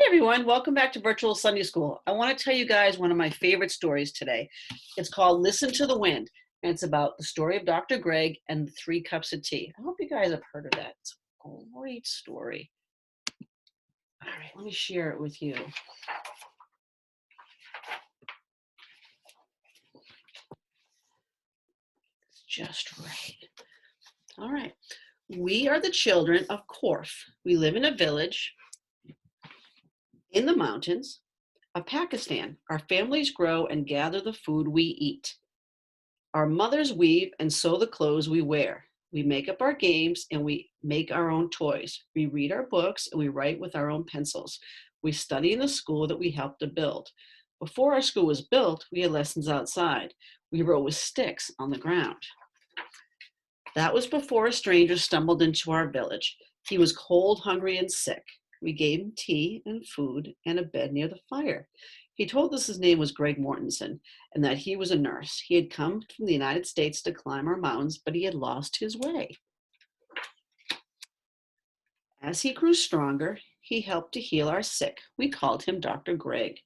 Everyone, welcome back to Virtual Sunday School. I want to tell you guys one of my favorite stories today. It's called Listen to the Wind, and it's about the story of Dr. Greg and the 3 cups of tea. I hope you guys have heard of that. It's a great story. All right, let me share it with you. It's just right. All right. We are the children of Korf. We live in a village in the mountains of Pakistan. Our families grow and gather the food we eat. Our mothers weave and sew the clothes we wear. We make up our games and we make our own toys. We read our books and we write with our own pencils. We study in the school that we helped to build. Before our school was built, we had lessons outside. We wrote with sticks on the ground. That was before a stranger stumbled into our village. He was cold, hungry, and sick. We gave him tea and food and a bed near the fire. He told us his name was Greg Mortensen and that he was a nurse. He had come from the United States to climb our mountains, but he had lost his way. As he grew stronger, he helped to heal our sick. We called him Dr. Greg.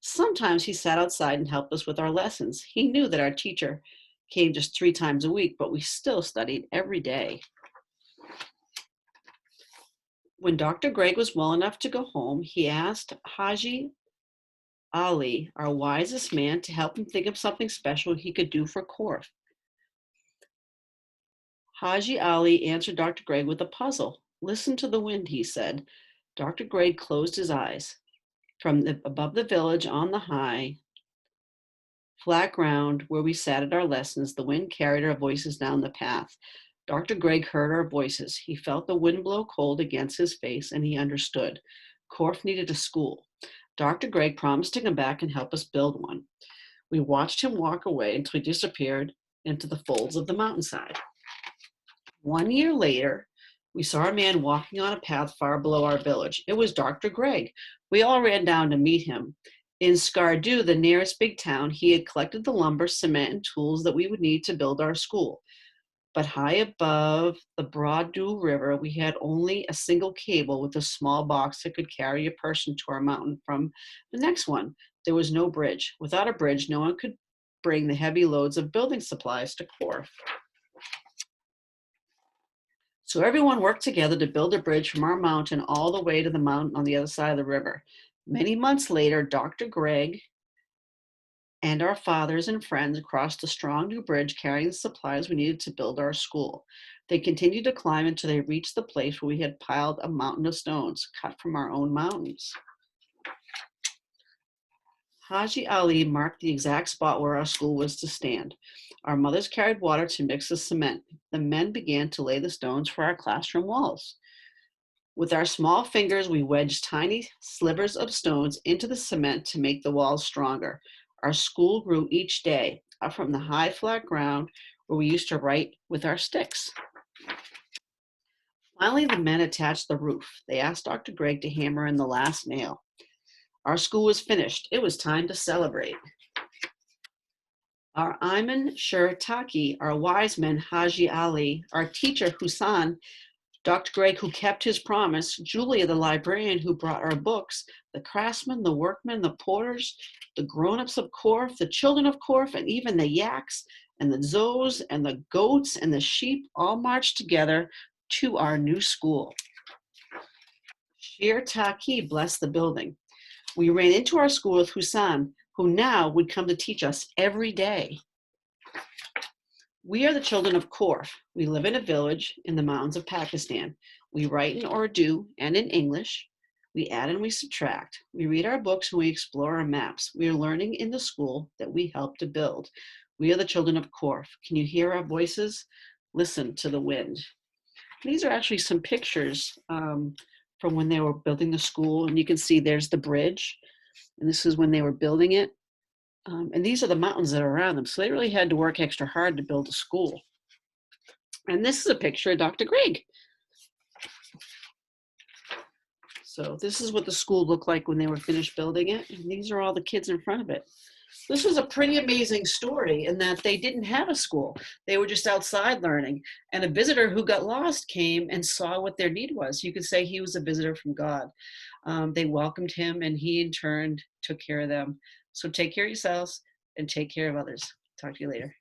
Sometimes he sat outside and helped us with our lessons. He knew that our teacher came just 3 times a week, but we still studied every day. When Dr. Greg was well enough to go home, he asked Haji Ali, our wisest man, to help him think of something special he could do for Korf. Haji Ali answered Dr. Greg with a puzzle. Listen to the wind, he said. Dr. Greg closed his eyes. From above the village on the high, flat ground where we sat at our lessons, the wind carried our voices down the path. Dr. Greg heard our voices. He felt the wind blow cold against his face, and he understood. Korf needed a school. Dr. Greg promised to come back and help us build one. We watched him walk away until he disappeared into the folds of the mountainside. 1 year later, we saw a man walking on a path far below our village. It was Dr. Greg. We all ran down to meet him. In Skardu, the nearest big town, he had collected the lumber, cement, and tools that we would need to build our school. But high above the broad Doo River, we had only a single cable with a small box that could carry a person to our mountain from the next one. There was no bridge. Without a bridge, no one could bring the heavy loads of building supplies to Korf. So everyone worked together to build a bridge from our mountain all the way to the mountain on the other side of the river. Many months later, Dr. Greg and our fathers and friends crossed the strong new bridge carrying the supplies we needed to build our school. They continued to climb until they reached the place where we had piled a mountain of stones cut from our own mountains. Haji Ali marked the exact spot where our school was to stand. Our mothers carried water to mix the cement. The men began to lay the stones for our classroom walls. With our small fingers, we wedged tiny slivers of stones into the cement to make the walls stronger. Our school grew each day, up from the high flat ground where we used to write with our sticks. Finally, the men attached the roof. They asked Dr. Greg to hammer in the last nail. Our school was finished. It was time to celebrate. Our Ayman Shirtaki, our wise men, Haji Ali, our teacher, Husan, Dr. Greg, who kept his promise, Julia, the librarian who brought our books, the craftsmen, the workmen, the porters, the grown-ups of Korf, the children of Korf, and even the yaks and the zos and the goats and the sheep all marched together to our new school. Shir Taki blessed the building. We ran into our school with Husan, who now would come to teach us every day. We are the children of Korf. We live in a village in the mountains of Pakistan. We write in Urdu and in English. We add and we subtract. We read our books and we explore our maps. We are learning in the school that we helped to build. We are the children of Korf. Can you hear our voices? Listen to the wind. These are actually some pictures from when they were building the school. And you can see there's the bridge. And this is when they were building it. And these are the mountains that are around them. So they really had to work extra hard to build a school. And this is a picture of Dr. Greg. So this is what the school looked like when they were finished building it. And these are all the kids in front of it. This was a pretty amazing story in that they didn't have a school. They were just outside learning. And a visitor who got lost came and saw what their need was. You could say he was a visitor from God. They welcomed him, and he in turn took care of them. So take care of yourselves and take care of others. Talk to you later.